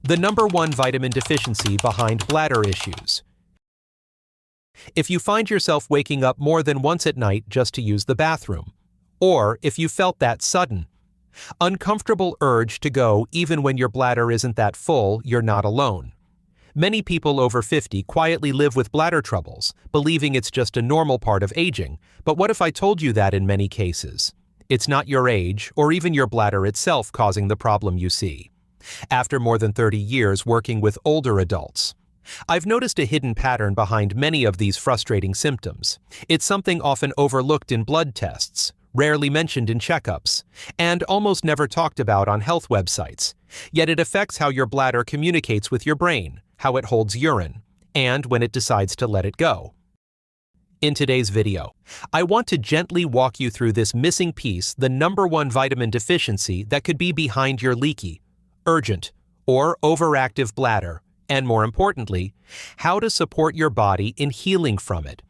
the #1 vitamin deficiency behind bladder issues. If you find yourself waking up more than once at night just to use the bathroom, or if you felt that sudden, uncomfortable urge to go even when your bladder isn't that full, you're not alone. Many people over 50 quietly live with bladder troubles, believing it's just a normal part of aging. But what if I told you that in many cases, it's not your age or even your bladder itself causing the problem you see? After more than 30 years working with older adults, I've noticed a hidden pattern behind many of these frustrating symptoms. It's something often overlooked in blood tests, rarely mentioned in checkups, and almost never talked about on health websites. Yet it affects how your bladder communicates with your brain, how it holds urine, and when it decides to let it go. In today's video, I want to gently walk you through this missing piece, the #1 vitamin deficiency that could be behind your leaky, urgent, or overactive bladder, and more importantly, how to support your body in healing from it.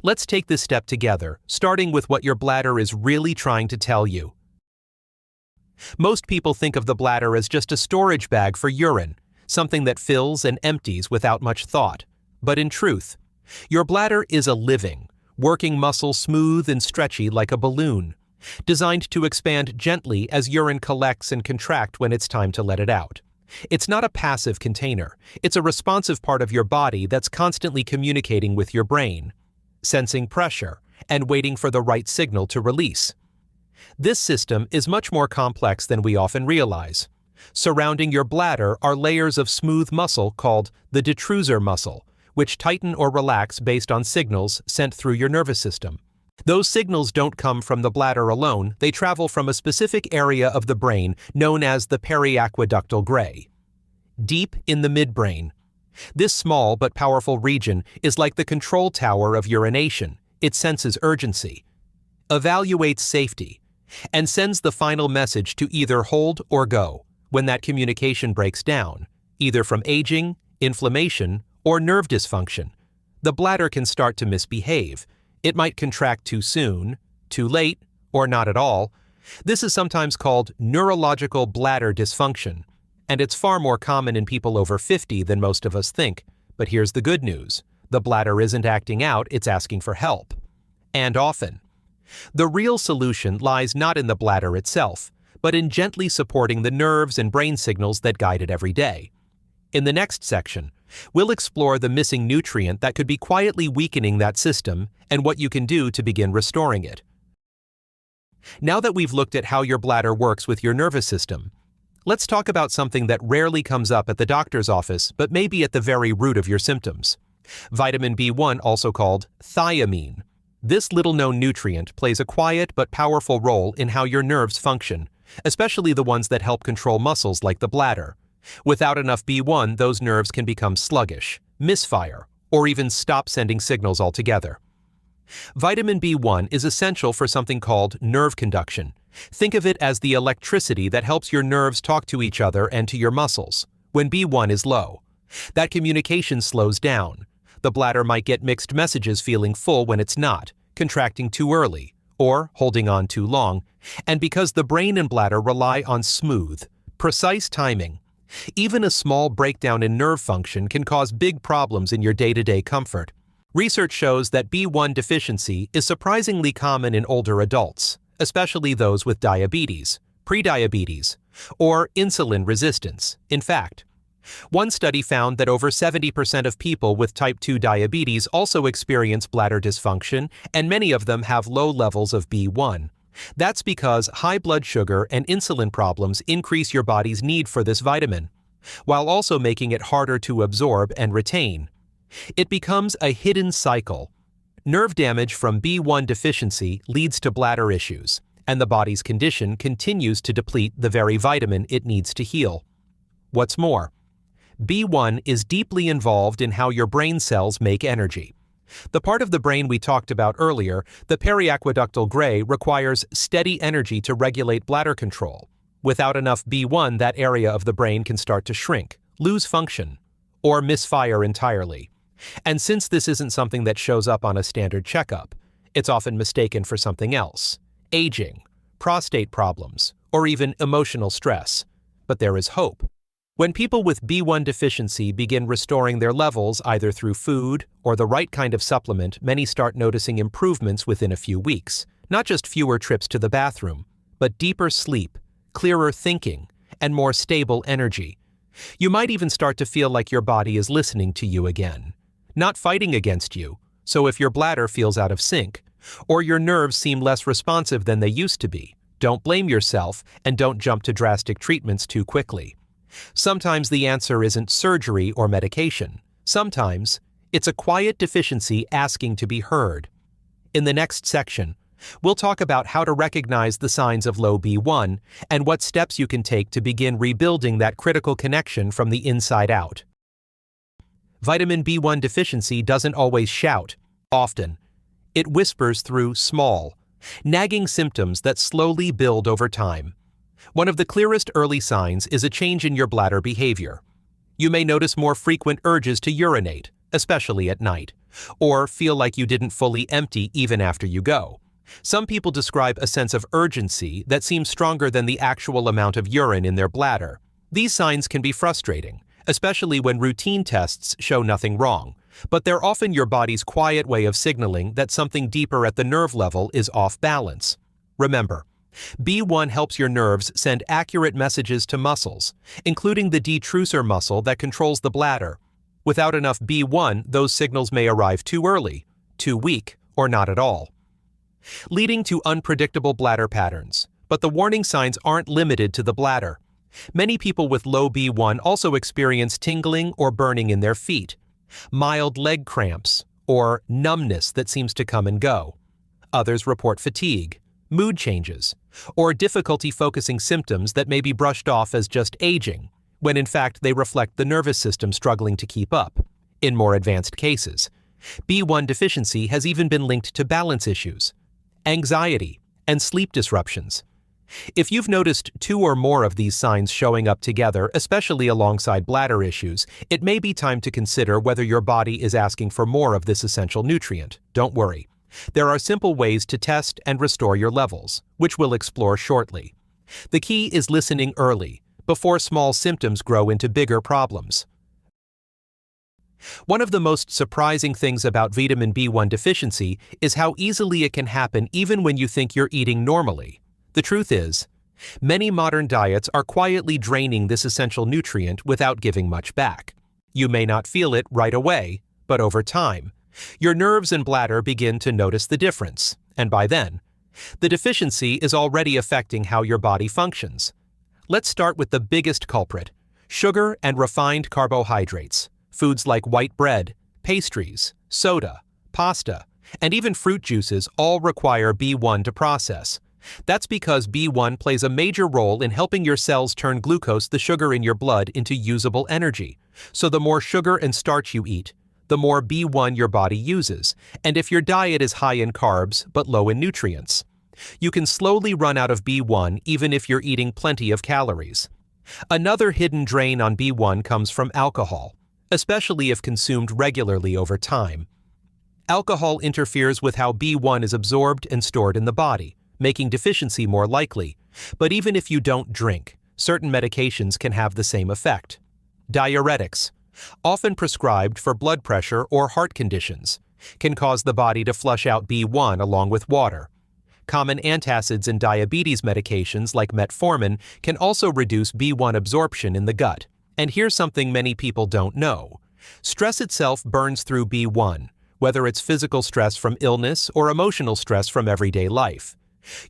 Let's take this step together, starting with what your bladder is really trying to tell you. Most people think of the bladder as just a storage bag for urine, something that fills and empties without much thought. But in truth, your bladder is a living, working muscle, smooth and stretchy like a balloon, designed to expand gently as urine collects and contract when it's time to let it out. It's not a passive container. It's a responsive part of your body that's constantly communicating with your brain, sensing pressure and waiting for the right signal to release. This system is much more complex than we often realize. Surrounding your bladder are layers of smooth muscle called the detrusor muscle, which tighten or relax based on signals sent through your nervous system. Those signals don't come from the bladder alone, they travel from a specific area of the brain known as the periaqueductal gray, deep in the midbrain. This small but powerful region is like the control tower of urination. It senses urgency, evaluates safety, and sends the final message to either hold or go. When that communication breaks down, either from aging, inflammation, or nerve dysfunction, the bladder can start to misbehave. It might contract too soon, too late, or not at all. This is sometimes called neurological bladder dysfunction, and it's far more common in people over 50 than most of us think. But here's the good news. The bladder isn't acting out, it's asking for help. And often. The real solution lies not in the bladder itself, but in gently supporting the nerves and brain signals that guide it every day. In the next section, we'll explore the missing nutrient that could be quietly weakening that system and what you can do to begin restoring it. Now that we've looked at how your bladder works with your nervous system, let's talk about something that rarely comes up at the doctor's office but may be at the very root of your symptoms. Vitamin B1, also called thiamine. This little-known nutrient plays a quiet but powerful role in how your nerves function, especially the ones that help control muscles like the bladder. Without enough B1, those nerves can become sluggish, misfire, or even stop sending signals altogether. Vitamin B1 is essential for something called nerve conduction. Think of it as the electricity that helps your nerves talk to each other and to your muscles. When B1 is low, that communication slows down. The bladder might get mixed messages, feeling full when it's not, contracting too early, or holding on too long. And because the brain and bladder rely on smooth, precise timing, even a small breakdown in nerve function can cause big problems in your day-to-day comfort. Research shows that B1 deficiency is surprisingly common in older adults, especially those with diabetes, prediabetes, or insulin resistance. In fact, one study found that over 70% of people with type 2 diabetes also experience bladder dysfunction, and many of them have low levels of B1. That's because high blood sugar and insulin problems increase your body's need for this vitamin, while also making it harder to absorb and retain. It becomes a hidden cycle. Nerve damage from B1 deficiency leads to bladder issues, and the body's condition continues to deplete the very vitamin it needs to heal. What's more, B1 is deeply involved in how your brain cells make energy. The part of the brain we talked about earlier, the periaqueductal gray, requires steady energy to regulate bladder control. Without enough B1, that area of the brain can start to shrink, lose function, or misfire entirely. And since this isn't something that shows up on a standard checkup, it's often mistaken for something else: aging, prostate problems, or even emotional stress. But there is hope. When people with B1 deficiency begin restoring their levels either through food or the right kind of supplement, many start noticing improvements within a few weeks. Not just fewer trips to the bathroom, but deeper sleep, clearer thinking, and more stable energy. You might even start to feel like your body is listening to you again, not fighting against you. So if your bladder feels out of sync, or your nerves seem less responsive than they used to be, don't blame yourself and don't jump to drastic treatments too quickly. Sometimes the answer isn't surgery or medication. Sometimes it's a quiet deficiency asking to be heard. In the next section, we'll talk about how to recognize the signs of low B1 and what steps you can take to begin rebuilding that critical connection from the inside out. Vitamin B1 deficiency doesn't always shout. Often, it whispers through small, nagging symptoms that slowly build over time. One of the clearest early signs is a change in your bladder behavior. You may notice more frequent urges to urinate, especially at night, or feel like you didn't fully empty even after you go. Some people describe a sense of urgency that seems stronger than the actual amount of urine in their bladder. These signs can be frustrating, especially when routine tests show nothing wrong, but they're often your body's quiet way of signaling that something deeper at the nerve level is off balance. Remember, B1 helps your nerves send accurate messages to muscles, including the detrusor muscle that controls the bladder. Without enough B1, those signals may arrive too early, too weak, or not at all, leading to unpredictable bladder patterns. But the warning signs aren't limited to the bladder. Many people with low B1 also experience tingling or burning in their feet, mild leg cramps, or numbness that seems to come and go. Others report fatigue, mood changes, or difficulty focusing symptoms that may be brushed off as just aging, when in fact they reflect the nervous system struggling to keep up. In more advanced cases, B1 deficiency has even been linked to balance issues, anxiety, and sleep disruptions. If you've noticed two or more of these signs showing up together, especially alongside bladder issues, it may be time to consider whether your body is asking for more of this essential nutrient. Don't worry. There are simple ways to test and restore your levels, which we'll explore shortly. The key is listening early, before small symptoms grow into bigger problems. One of the most surprising things about vitamin B1 deficiency is how easily it can happen even when you think you're eating normally. The truth is, many modern diets are quietly draining this essential nutrient without giving much back. You may not feel it right away, but over time, your nerves and bladder begin to notice the difference, and by then, the deficiency is already affecting how your body functions. Let's start with the biggest culprit: sugar and refined carbohydrates. Foods like white bread, pastries, soda, pasta, and even fruit juices all require B1 to process. That's because B1 plays a major role in helping your cells turn glucose, the sugar in your blood, into usable energy. So the more sugar and starch you eat, the more B1 your body uses. And if your diet is high in carbs but low in nutrients, you can slowly run out of B1 even if you're eating plenty of calories. Another hidden drain on B1 comes from alcohol, especially if consumed regularly over time. Alcohol interferes with how B1 is absorbed and stored in the body, making deficiency more likely. But even if you don't drink, certain medications can have the same effect. Diuretics, often prescribed for blood pressure or heart conditions, can cause the body to flush out B1 along with water. Common antacids and diabetes medications like metformin can also reduce B1 absorption in the gut. And here's something many people don't know. Stress itself burns through B1, whether it's physical stress from illness or emotional stress from everyday life.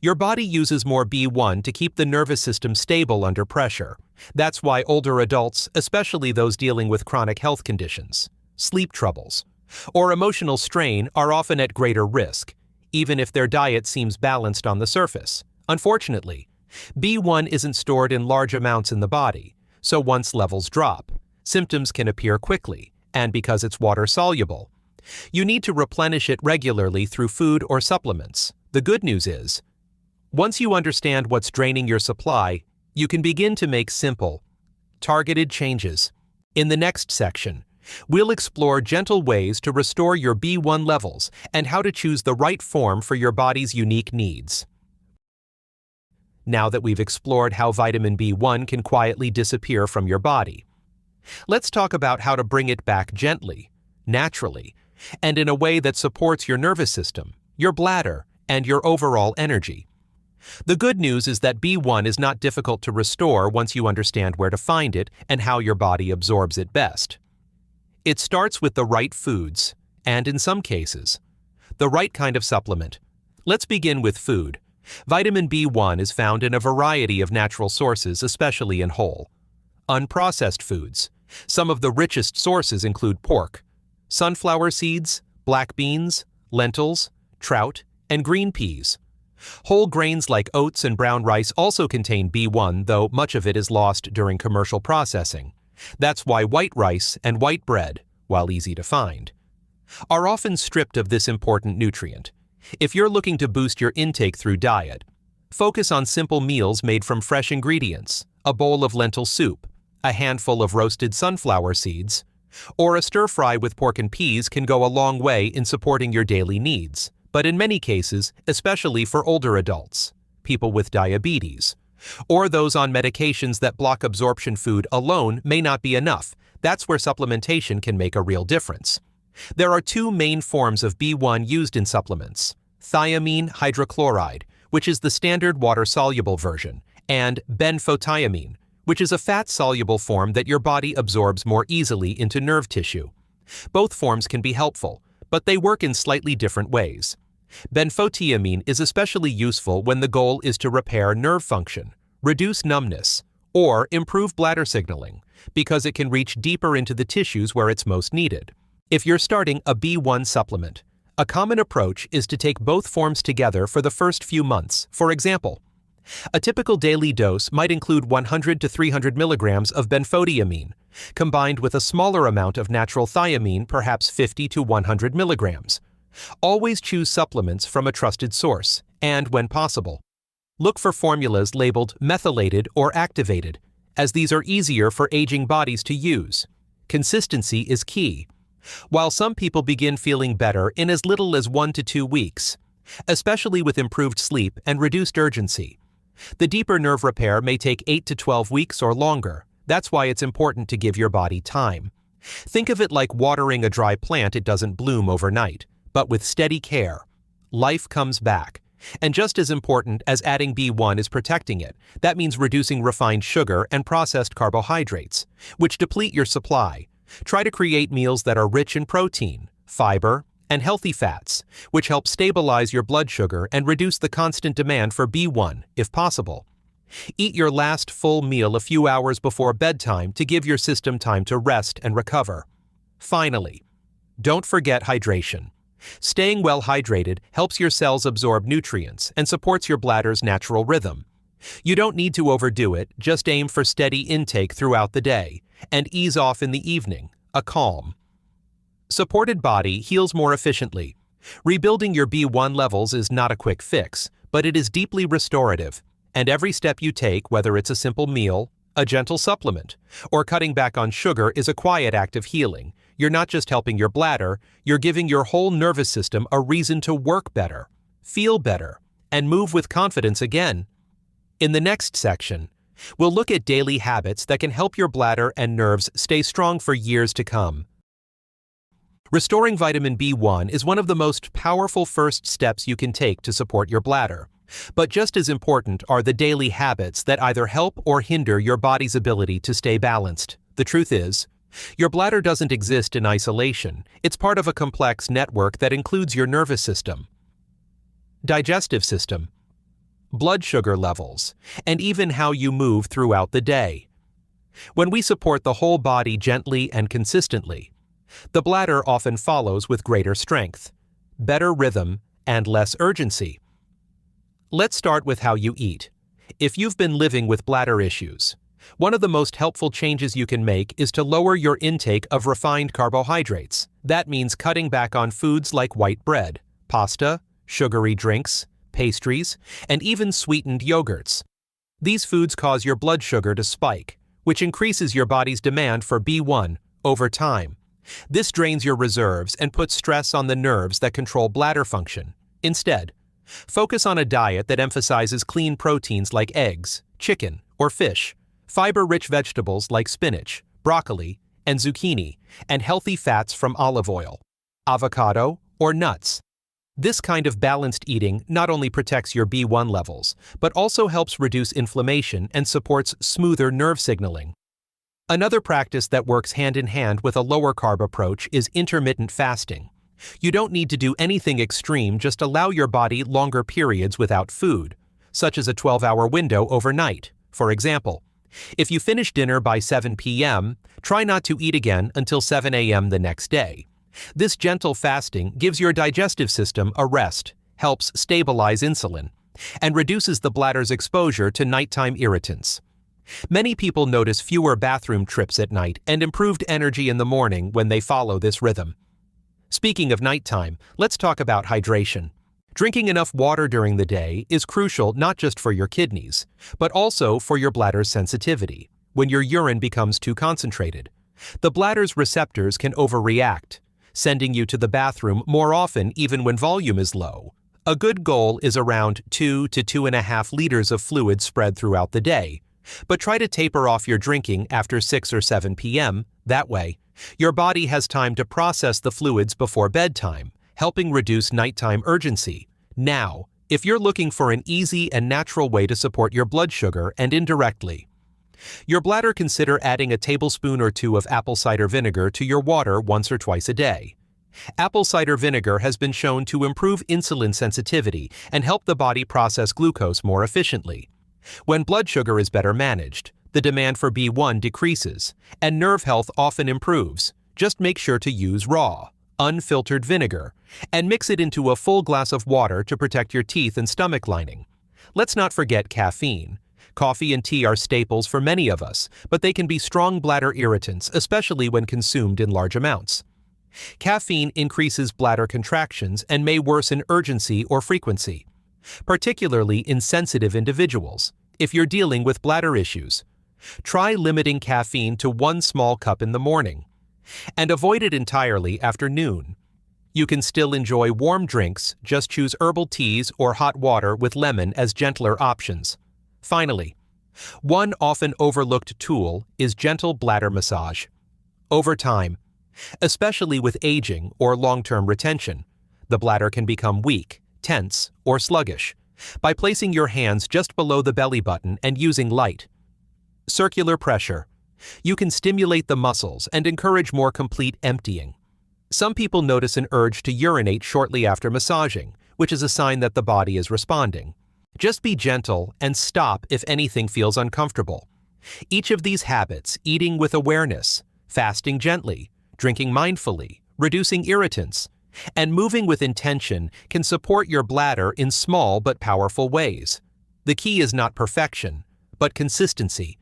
Your body uses more B1 to keep the nervous system stable under pressure. That's why older adults, especially those dealing with chronic health conditions, sleep troubles, or emotional strain, are often at greater risk, even if their diet seems balanced on the surface. Unfortunately, B1 isn't stored in large amounts in the body, so once levels drop, symptoms can appear quickly, and because it's water-soluble, you need to replenish it regularly through food or supplements. The good news is, once you understand what's draining your supply, you can begin to make simple, targeted changes. In the next section, we'll explore gentle ways to restore your B1 levels and how to choose the right form for your body's unique needs. now that we've explored how vitamin B1 can quietly disappear from your body. Let's talk about how to bring it back gently, naturally, and in a way that supports your nervous system, your bladder, and your overall energy. The good news is that B1 is not difficult to restore once you understand where to find it and how your body absorbs it best. It starts with the right foods, and in some cases, the right kind of supplement. Let's begin with food. Vitamin B1 is found in a variety of natural sources, especially in whole, unprocessed foods. Some of the richest sources include pork, sunflower seeds, black beans, lentils, trout, and green peas. Whole grains like oats and brown rice also contain B1, though much of it is lost during commercial processing. That's why white rice and white bread, while easy to find, are often stripped of this important nutrient. If you're looking to boost your intake through diet, focus on simple meals made from fresh ingredients, a bowl of lentil soup, a handful of roasted sunflower seeds, or a stir-fry with pork and peas can go a long way in supporting your daily needs. But in many cases, especially for older adults, people with diabetes, or those on medications that block absorption, food alone may not be enough. That's where supplementation can make a real difference. There are two main forms of B1 used in supplements: thiamine hydrochloride, which is the standard water-soluble version, and benfotiamine, which is a fat-soluble form that your body absorbs more easily into nerve tissue. Both forms can be helpful, but they work in slightly different ways. Benfotiamine is especially useful when the goal is to repair nerve function, reduce numbness, or improve bladder signaling, because it can reach deeper into the tissues where it's most needed. If you're starting a B1 supplement, a common approach is to take both forms together for the first few months. For example, a typical daily dose might include 100 to 300 milligrams of benfotiamine, combined with a smaller amount of natural thiamine, perhaps 50 to 100 milligrams. Always choose supplements from a trusted source, and when possible, look for formulas labeled methylated or activated, as these are easier for aging bodies to use. Consistency is key. While some people begin feeling better in as little as 1 to 2 weeks, especially with improved sleep and reduced urgency, the deeper nerve repair may take 8 to 12 weeks or longer. That's why it's important to give your body time. Think of it like watering a dry plant. It doesn't bloom overnight, but with steady care, life comes back. And just as important as adding B1 is protecting it. That means reducing refined sugar and processed carbohydrates, which deplete your supply. Try to create meals that are rich in protein, fiber, and healthy fats, which help stabilize your blood sugar and reduce the constant demand for B1, if possible. Eat your last full meal a few hours before bedtime to give your system time to rest and recover. Finally, don't forget hydration. Staying well hydrated helps your cells absorb nutrients and supports your bladder's natural rhythm. You don't need to overdo it, just aim for steady intake throughout the day, and ease off in the evening, a calm, supported body heals more efficiently. Rebuilding your B1 levels is not a quick fix, but it is deeply restorative, and every step you take, whether it's a simple meal, a gentle supplement, or cutting back on sugar, is a quiet act of healing. You're not just helping your bladder, you're giving your whole nervous system a reason to work better, feel better, and move with confidence again. In the next section, we'll look at daily habits that can help your bladder and nerves stay strong for years to come. Restoring vitamin B1 is one of the most powerful first steps you can take to support your bladder. But just as important are the daily habits that either help or hinder your body's ability to stay balanced. The truth is, your bladder doesn't exist in isolation. It's part of a complex network that includes your nervous system, digestive system, blood sugar levels, and even how you move throughout the day. When we support the whole body gently and consistently, the bladder often follows with greater strength, better rhythm, and less urgency. Let's start with how you eat. If you've been living with bladder issues, one of the most helpful changes you can make is to lower your intake of refined carbohydrates. That means cutting back on foods like white bread, pasta, sugary drinks, pastries, and even sweetened yogurts. These foods cause your blood sugar to spike, which increases your body's demand for B1 over time. This drains your reserves and puts stress on the nerves that control bladder function. Instead, Focus on a diet that emphasizes clean proteins like eggs, chicken, or fish, fiber-rich vegetables like spinach, broccoli, and zucchini, and healthy fats from olive oil, avocado, or nuts. This kind of balanced eating not only protects your B1 levels, but also helps reduce inflammation and supports smoother nerve signaling. Another practice that works hand in hand with a lower carb approach is intermittent fasting. You don't need to do anything extreme, just allow your body longer periods without food, such as a 12-hour window overnight. For example, if you finish dinner by 7 p.m., try not to eat again until 7 a.m. the next day. This gentle fasting gives your digestive system a rest, helps stabilize insulin, and reduces the bladder's exposure to nighttime irritants. Many people notice fewer bathroom trips at night and improved energy in the morning when they follow this rhythm. Speaking of nighttime, let's talk about hydration. Drinking enough water during the day is crucial not just for your kidneys, but also for your bladder's sensitivity. When your urine becomes too concentrated, the bladder's receptors can overreact, sending you to the bathroom more often even when volume is low. A good goal is around 2 to 2.5 liters of fluid spread throughout the day, but try to taper off your drinking after 6 or 7 p.m. That way, your body has time to process the fluids before bedtime, helping reduce nighttime urgency. Now, if you're looking for an easy and natural way to support your blood sugar and indirectly your bladder, consider adding a tablespoon or 2 of apple cider vinegar to your water once or twice a day. Apple cider vinegar has been shown to improve insulin sensitivity and help the body process glucose more efficiently. When blood sugar is better managed, the demand for B1 decreases, and nerve health often improves. Just make sure to use raw, unfiltered vinegar, and mix it into a full glass of water to protect your teeth and stomach lining. Let's not forget caffeine. Coffee and tea are staples for many of us, but they can be strong bladder irritants, especially when consumed in large amounts. Caffeine increases bladder contractions and may worsen urgency or frequency, particularly in sensitive individuals. If you're dealing with bladder issues, try limiting caffeine to 1 small cup in the morning, and avoid it entirely after noon. You can still enjoy warm drinks, just choose herbal teas or hot water with lemon as gentler options. Finally, one often overlooked tool is gentle bladder massage. Over time, especially with aging or long-term retention, the bladder can become weak, tense, or sluggish. By placing your hands just below the belly button and using light, circular pressure, you can stimulate the muscles and encourage more complete emptying. Some people notice an urge to urinate shortly after massaging, which is a sign that the body is responding. Just be gentle and stop if anything feels uncomfortable. Each of these habits, eating with awareness, fasting gently, drinking mindfully, reducing irritants, and moving with intention, can support your bladder in small but powerful ways. The key is not perfection, but consistency.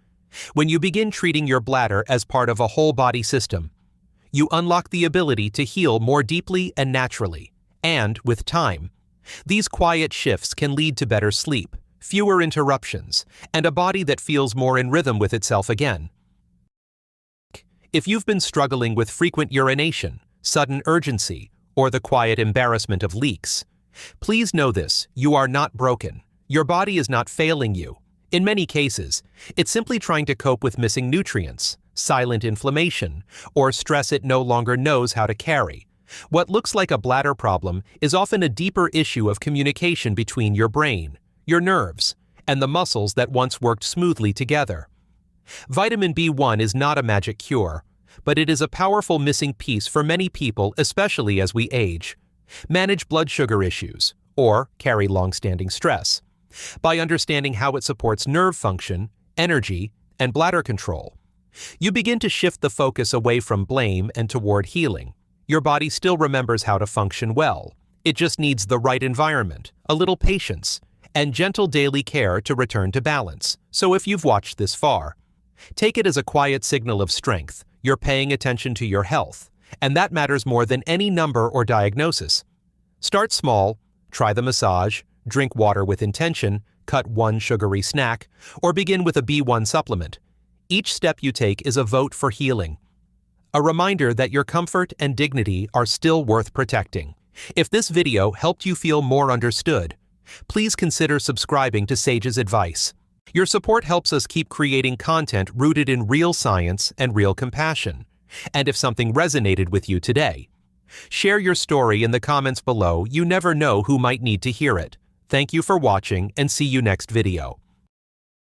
When you begin treating your bladder as part of a whole body system, you unlock the ability to heal more deeply and naturally. And, with time, these quiet shifts can lead to better sleep, fewer interruptions, and a body that feels more in rhythm with itself again. If you've been struggling with frequent urination, sudden urgency, or the quiet embarrassment of leaks, please know this: you are not broken. Your body is not failing you. In many cases, it's simply trying to cope with missing nutrients, silent inflammation, or stress it no longer knows how to carry. What looks like a bladder problem is often a deeper issue of communication between your brain, your nerves, and the muscles that once worked smoothly together. Vitamin B1 is not a magic cure, but it is a powerful missing piece for many people, especially as we age, manage blood sugar issues, or carry long-standing stress. By understanding how it supports nerve function, energy, and bladder control, you begin to shift the focus away from blame and toward healing. Your body still remembers how to function well. It just needs the right environment, a little patience, and gentle daily care to return to balance. So if you've watched this far, take it as a quiet signal of strength. You're paying attention to your health, and that matters more than any number or diagnosis. Start small, try the massage, drink water with intention, cut one sugary snack, or begin with a B1 supplement. Each step you take is a vote for healing, a reminder that your comfort and dignity are still worth protecting. If this video helped you feel more understood, Please consider subscribing to Sage's advice. Your support helps us keep creating content rooted in real science and real compassion. And if something resonated with you today, share your story in the comments below. You never know who might need to hear it. Thank you for watching and see you next video.